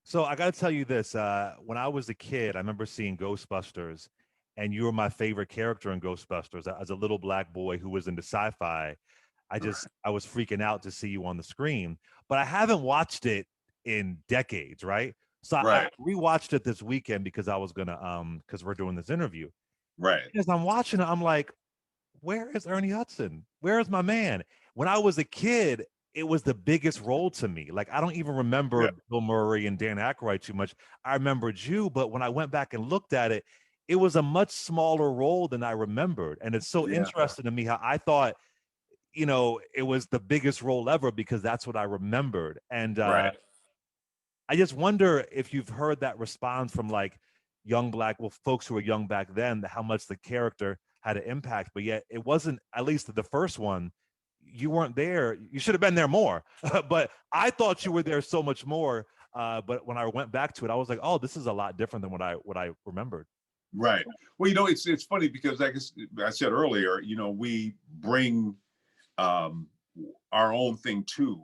So I got to tell you this. When I was a kid, I remember seeing Ghostbusters, and you were my favorite character in Ghostbusters. As a little black boy who was into sci-fi, I was freaking out to see you on the screen. But I haven't watched it in decades, right? So I Right, rewatched it this weekend because I was gonna because we're doing this interview. right. As I'm watching it, I'm like, where is Ernie Hudson? Where is my man? When I was a kid, it was the biggest role to me. Like I don't even remember Yeah, Bill Murray and Dan Aykroyd too much. I remembered you, but when I went back and looked at it, it was a much smaller role than I remembered. And it's so yeah, interesting to me how I thought, it was the biggest role ever because that's what I remembered. And right. I just wonder if you've heard that response from like young black, well, folks who were young back then, how much the character had an impact, but yet it wasn't, at least the first one, you weren't there. You should have been there more. But I thought you were there so much more. But when I went back to it, I was like, oh, this is a lot different than what I remembered. Right. Well, it's funny because, like I said earlier, we bring um, our own thing to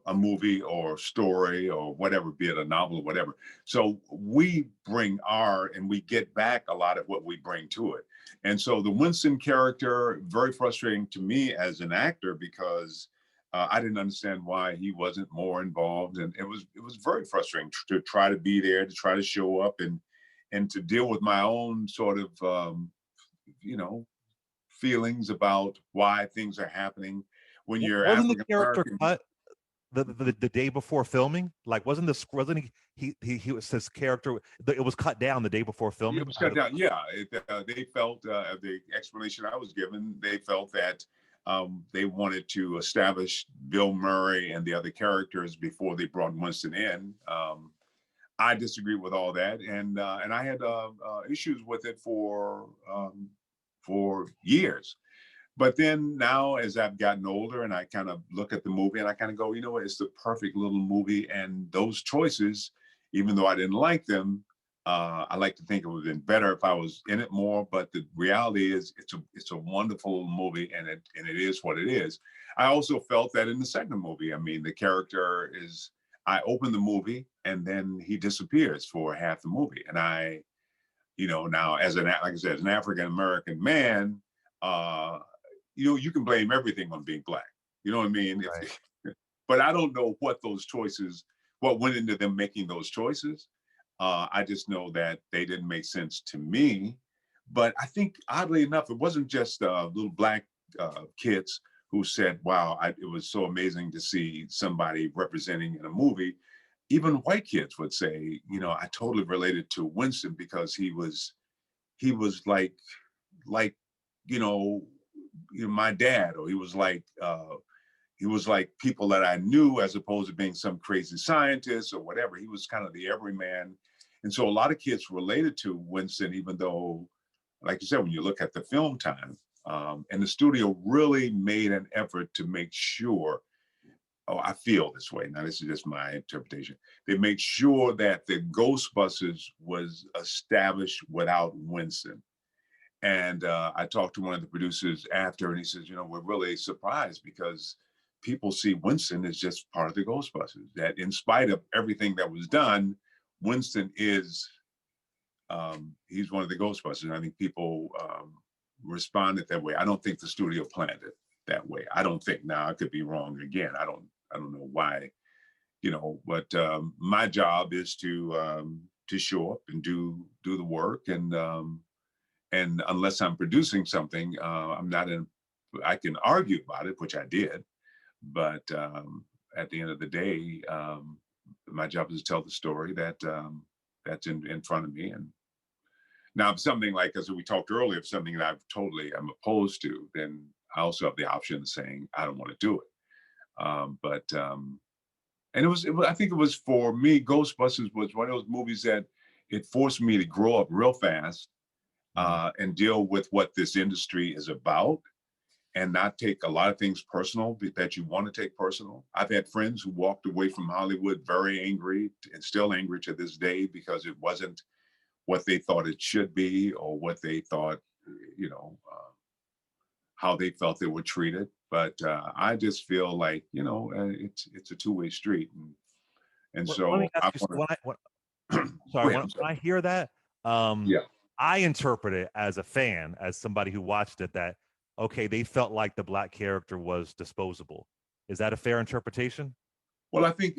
a movie or story or whatever, be it a novel or whatever. So we bring and we get back a lot of what we bring to it. And so the Winston character, very frustrating to me as an actor because I didn't understand why he wasn't more involved, and it was very frustrating to try to be there, to try to show up, and to deal with my own sort of you know feelings about why things are happening when you're Wasn't the African character American. cut the day before filming? Like, wasn't he was his character? It was cut down the day before It filming. was cut down. Yeah, they felt the explanation I was given. They felt that they wanted to establish Bill Murray and the other characters before they brought Winston in. I disagree with all that, and I had issues with it for years. But then now, as I've gotten older, and I kind of look at the movie, and I kind of go, you know what, it's the perfect little movie, and those choices, even though I didn't like them, I like to think it would have been better if I was in it more. But the reality is, it's a wonderful movie, and it is what it is. I also felt that in the second movie, I mean, the character is. I open the movie, and then he disappears for half the movie, and now as like I said, as an African American man, uh, you can blame everything on being black. You know what I mean? Right. But I don't know what went into them making those choices. I just know that they didn't make sense to me. But I think, oddly enough, it wasn't just little black kids who said, "Wow, it was so amazing to see somebody representing in a movie." Even white kids would say, I totally related to Winston because he was like you know my dad, or he was like people that I knew, as opposed to being some crazy scientist or whatever. He was kind of the everyman, and so a lot of kids related to Winston, even though, like you said, when you look at the film time, and the studio really made an effort to make sure. Oh, I feel this way. Now, this is just my interpretation. They made sure that the Ghostbusters was established without Winston. And I talked to one of the producers after, and he says, we're really surprised because people see Winston as just part of the Ghostbusters. That in spite of everything that was done, Winston he's one of the Ghostbusters. And I think people responded that way. I don't think the studio planned it that way. I don't think. Now I could be wrong again. I don't know why, but my job is to show up and do the work, and unless I'm producing something, I'm not in. I can argue about it, which I did, but at the end of the day, my job is to tell the story that's in front of me. And now, if something like, as we talked earlier, if something that I'm opposed to, then I also have the option of saying I don't want to do it. But and I think it was, for me, Ghostbusters was one of those movies that it forced me to grow up real fast, Mm. and deal with what this industry is about, and not take a lot of things personal that you want to take personal. I've had friends who walked away from Hollywood very angry, and still angry to this day, because it wasn't what they thought it should be, or what they thought, you know, how they felt they were treated. But I just feel like, it's a two-way street. And And Well, let me so ask I you. want Sorry, go ahead. I'm when sorry. I hear that, um, Yeah. I interpret it as a fan, as somebody who watched it, that okay, they felt like the black character was disposable. Is that a fair interpretation? Well, I think,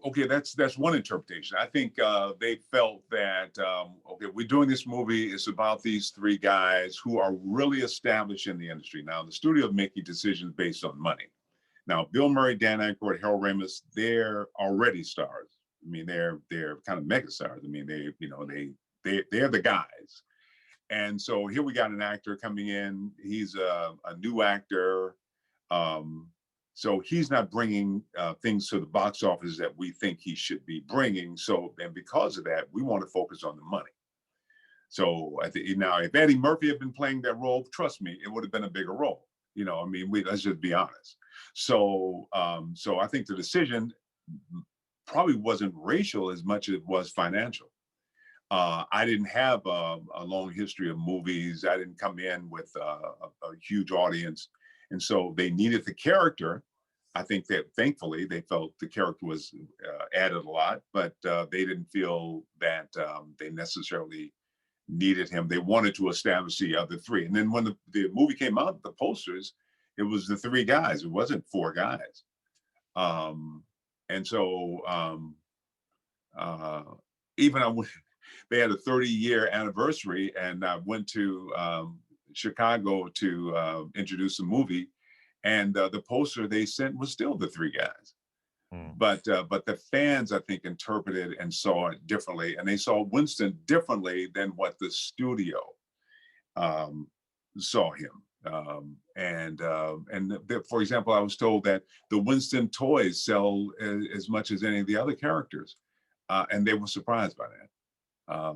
okay, that's one interpretation. I think they felt that okay, we're doing this movie. It's about these three guys who are really established in the industry. Now, the studio is making decisions based on money. Now, Bill Murray, Dan Aykroyd, Harold Ramis, they're already stars. I mean, they're kind of mega stars. I mean, they're the guys. And so here we got an actor coming in. He's a new actor. Um, so he's not bringing things to the box office that we think he should be bringing. So, and because of that, we want to focus on the money. So I think now, if Eddie Murphy had been playing that role, trust me, it would have been a bigger role. I mean, let's just be honest. So, so I think the decision probably wasn't racial as much as it was financial. I didn't have a long history of movies. I didn't come in with a huge audience. And so they needed the character. I think that thankfully they felt the character was added a lot, but they didn't feel that they necessarily needed him. They wanted to establish the other three. And then when the movie came out, the posters, it was the three guys. It wasn't four guys. Um, and so uh, even they had a 30-year anniversary, and I went to Chicago to introduce the movie, and the poster they sent was still the three guys. Hmm. But the fans, I think, interpreted and saw it differently, and they saw Winston differently than what the studio um, saw him. For example, I was told that the Winston toys sell as much as any of the other characters, and they were surprised by that.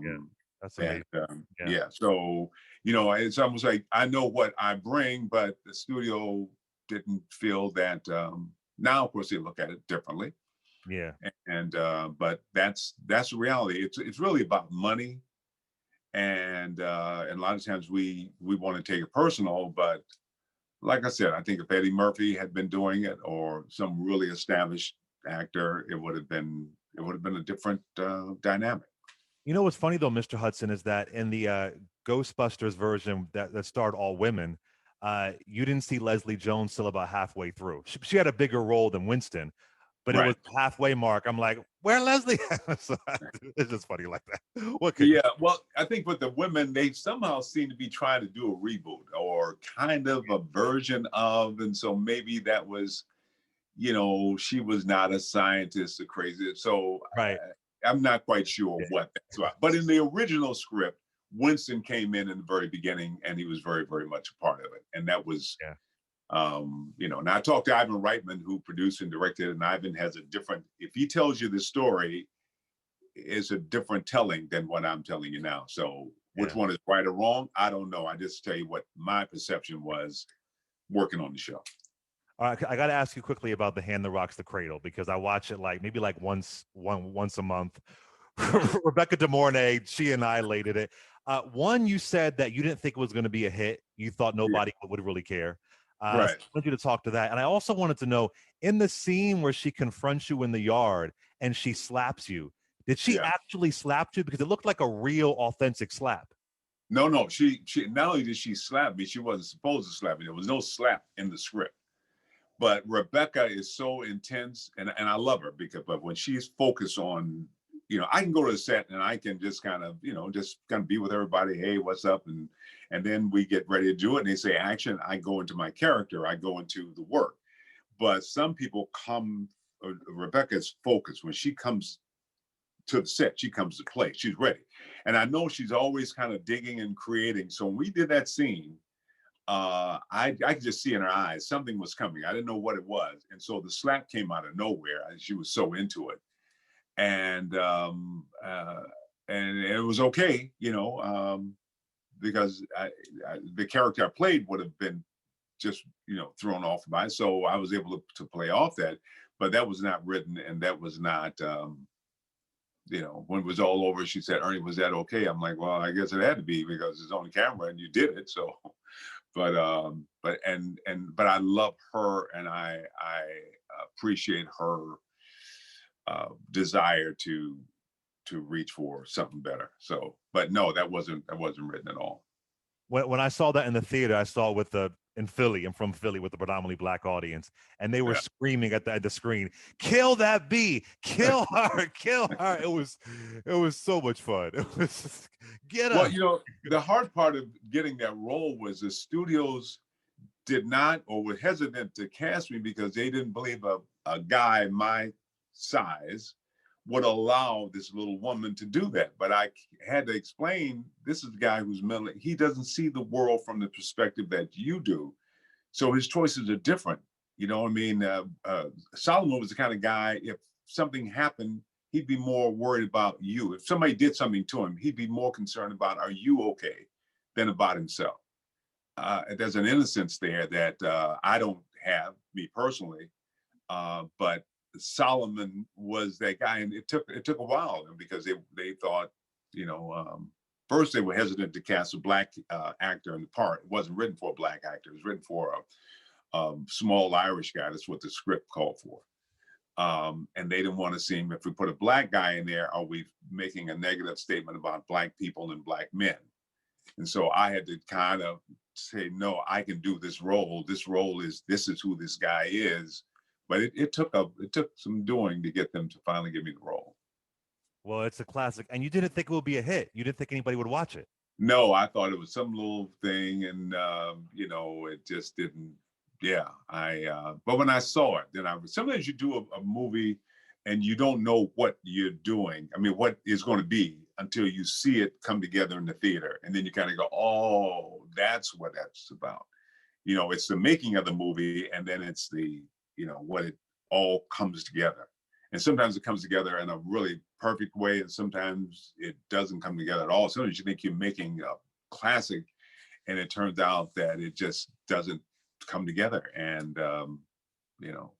Yeah, that's And amazing. Yeah, yeah, so it's almost like I know what I bring, but the studio didn't feel that. Now, of course, they look at it differently, yeah. and but that's the reality. It's really about money, and a lot of times we want to take it personal, but like I said, I think if Eddie Murphy had been doing it or some really established actor, it would have been a different dynamic. You know what's funny though, Mr. Hudson, is that in the Ghostbusters version that starred all women, you didn't see Leslie Jones till about halfway through. She had a bigger role than Winston, but it was Right. halfway mark. I'm like, where Leslie? So, it's just funny like that. What could? Yeah. Well, I think with the women, they somehow seem to be trying to do a reboot or kind of a version of, and so maybe that was, she was not a scientist or crazy. So Right. I'm not quite sure Yeah. what that's about. But in the original script, Winston came in the very beginning, and he was very, very much a part of it, and that was. Yeah. Now I talked to Ivan Reitman, who produced and directed, and Ivan has a different. If he tells you the story, is a different telling than what I'm telling you now. So which Yeah. one is right or wrong? I don't know. I just tell you what my perception was working on the show. All right, I got to ask you quickly about the Hand That Rocks the Cradle because I watch it like maybe like once a month. Rebecca De Mornay, she annihilated it. One, you said that you didn't think it was going to be a hit. You thought Yeah. nobody would really care. So Right. I want you to talk to that. And I also wanted to know in the scene where she confronts you in the yard and she slaps you, did she Yeah. actually slap you? Because it looked like a real, authentic slap. No, no. She not only did she slap me, she wasn't supposed to slap me. There was no slap in the script. But Rebecca is so intense, and I love her but when she's focused on, I can go to the set and I can just kind of, just kind of be with everybody. Hey, what's up? And then we get ready to do it, and they say action. I go into my character. I go into the work. But some people come. Rebecca's focused when she comes to the set. She comes to play. She's ready, and I know she's always kind of digging and creating. So when we did that scene, I could just see in her eyes something was coming. I didn't know what it was, and so the slap came out of nowhere. She was so into it, and and it was okay, because the character I played would have been just thrown off by. So I was able to play off that, but that was not written, and that was not. When it was all over, she said, "Ernie, was that okay?" I'm like, "Well, I guess it had to be because it's on camera and you did it." So but I love her, and I appreciate her desire to reach for something better. So, but no, that wasn't written at all. When I saw that in the theater, I saw it with the in Philly. I'm from Philly with a predominantly black audience, and they were Yeah. screaming at the screen, "Kill that bee! Kill her! Kill her!" It was so much fun. It was just, get Well, him. the hard part of getting that role was the studios did not or were hesitant to cast me because they didn't believe a guy my size would allow this little woman to do that. But I had to explain this is a guy who's mentally, he doesn't see the world from the perspective that you do. So his choices are different. You know what I mean? Solomon was the kind of guy, if something happened, he'd be more worried about you. If somebody did something to him, he'd be more concerned about, are you okay, than about himself. There's an innocence there that I don't have, me personally. But Solomon was that guy, and it took a while because they thought, you know, first they were hesitant to cast a black actor in the part. It wasn't written for a black actor; it was written for a small Irish guy. That's what the script called for. And they didn't want to see him. If we put a black guy in there, are we making a negative statement about black people and black men? And so I had to kind of say, no, I can do this role. This is who this guy is. But it took some doing to get them to finally give me the role. Well, it's a classic, and you didn't think it would be a hit. You didn't think anybody would watch it. No, I thought it was some little thing, and it just didn't. Yeah, but when I saw it, then sometimes you do a movie and you don't know what you're doing. I mean, what is going to be until you see it come together in the theater, and then you kind of go, "Oh, that's what that's about." It's the making of the movie, and then it's the what it all comes together. And sometimes it comes together in a really perfect way, and sometimes it doesn't come together at all. Sometimes you think you're making a classic, and it turns out that it just doesn't come together. And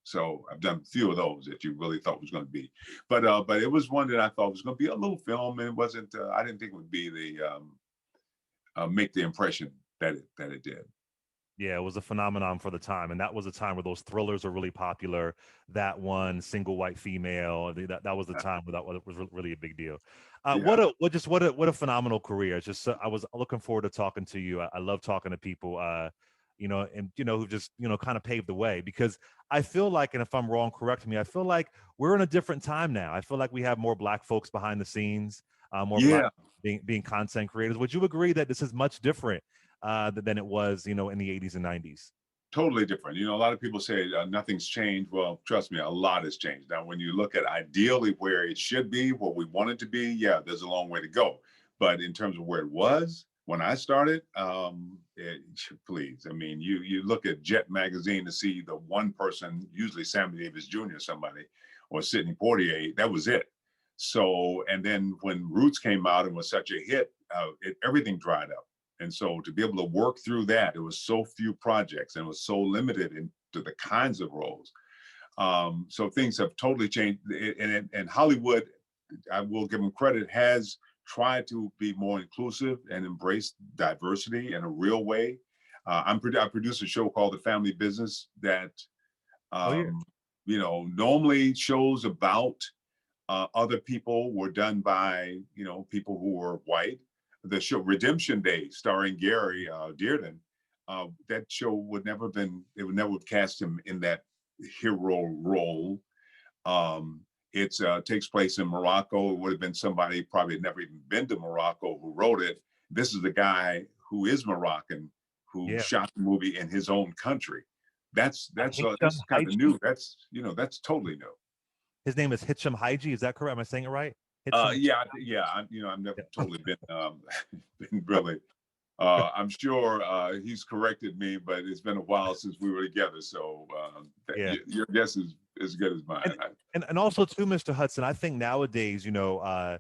so I've done a few of those that you really thought was going to be, but it was one that I thought was going to be a little film, and it wasn't. I didn't think it would be the make the impression that it did. Yeah, it was a phenomenon for the time, and that was a time where those thrillers were really popular. That one, single white female, that was the time where that was really a big deal. Yeah. What a phenomenal career! It's just I was looking forward to talking to you. I love talking to people, who just kind of paved the way, because I feel like, and if I'm wrong, correct me. I feel like we're in a different time now. I feel like we have more black folks behind the scenes, more black Yeah. being content creators. Would you agree that this is much different than it was, in the 80s and 90s? Totally different. A lot of people say nothing's changed. Well, trust me, a lot has changed. Now, when you look at ideally where it should be, what we want it to be, yeah, there's a long way to go. But in terms of where it was when I started, please, I mean, you look at Jet magazine to see the one person, usually Sammy Davis Jr., somebody, or Sidney Poitier, that was it. So, and then when Roots came out and was such a hit, everything dried up. And so to be able to work through that, it was so few projects and it was so limited into the kinds of roles. So things have totally changed. And Hollywood, I will give them credit, has tried to be more inclusive and embrace diversity in a real way. I produce a show called The Family Business that, Oh yeah. normally shows about other people were done by, people who were white. The show Redemption Day, starring Gary Dearden, that show it would never have cast him in that hero role. It takes place in Morocco. It would have been somebody probably had never even been to Morocco who wrote it. This is the guy who is Moroccan who Yeah. shot the movie in his own country. That's Hitchum kind of Haiji? new. That's totally new. His name is Hitchum Haiji. Is that correct? Am I saying it right? Hitchum. Yeah. I've never Yeah. totally been been really. I'm sure he's corrected me, but it's been a while since we were together. So Yeah. your guess is as good as mine. And, and also too, Mr. Hudson, I think nowadays, as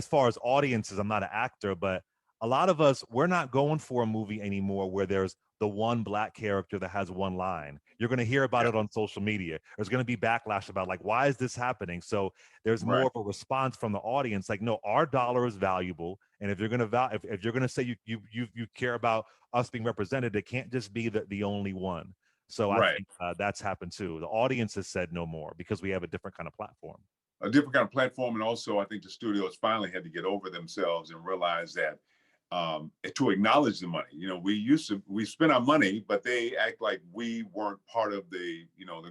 far as audiences, I'm not an actor, but a lot of us, we're not going for a movie anymore where there's the one black character that has one line. You're going to hear about Yeah. it on social media. There's going to be backlash about, like, why is this happening? So there's more Right. of a response from the audience, like, no, our dollar is valuable, and if you're going to if you're going to say you care about us being represented, it can't just be the only one. So I Right. think that's happened too. The audience has said no more because we have a different kind of platform. A different kind of platform. And also, I think the studios finally had to get over themselves and realize that to acknowledge the money. We spend our money, but they act like we weren't part of the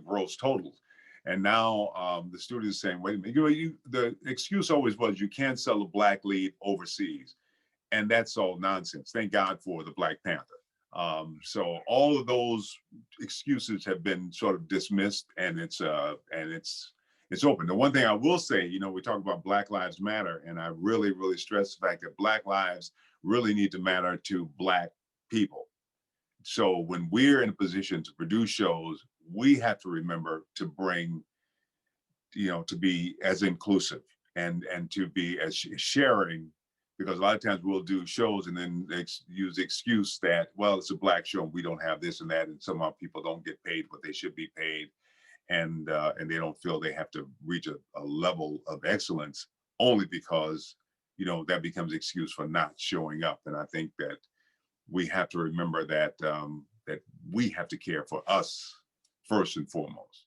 gross totals. And now the studio is saying, wait a minute, the excuse always was you can't sell a black lead overseas. And that's all nonsense. Thank God for the Black Panther. So all of those excuses have been sort of dismissed, and it's open. The one thing I will say, we talk about Black Lives Matter, and I really, really stress the fact that Black lives really need to matter to Black people. So when we're in a position to produce shows, we have to remember to bring, to be as inclusive and to be as sharing, because a lot of times we'll do shows and then use the excuse that, well, it's a Black show and we don't have this and that, and somehow people don't get paid what they should be paid, and they don't feel they have to reach a level of excellence only because that becomes excuse for not showing up. And I think that we have to remember that that we have to care for us first and foremost.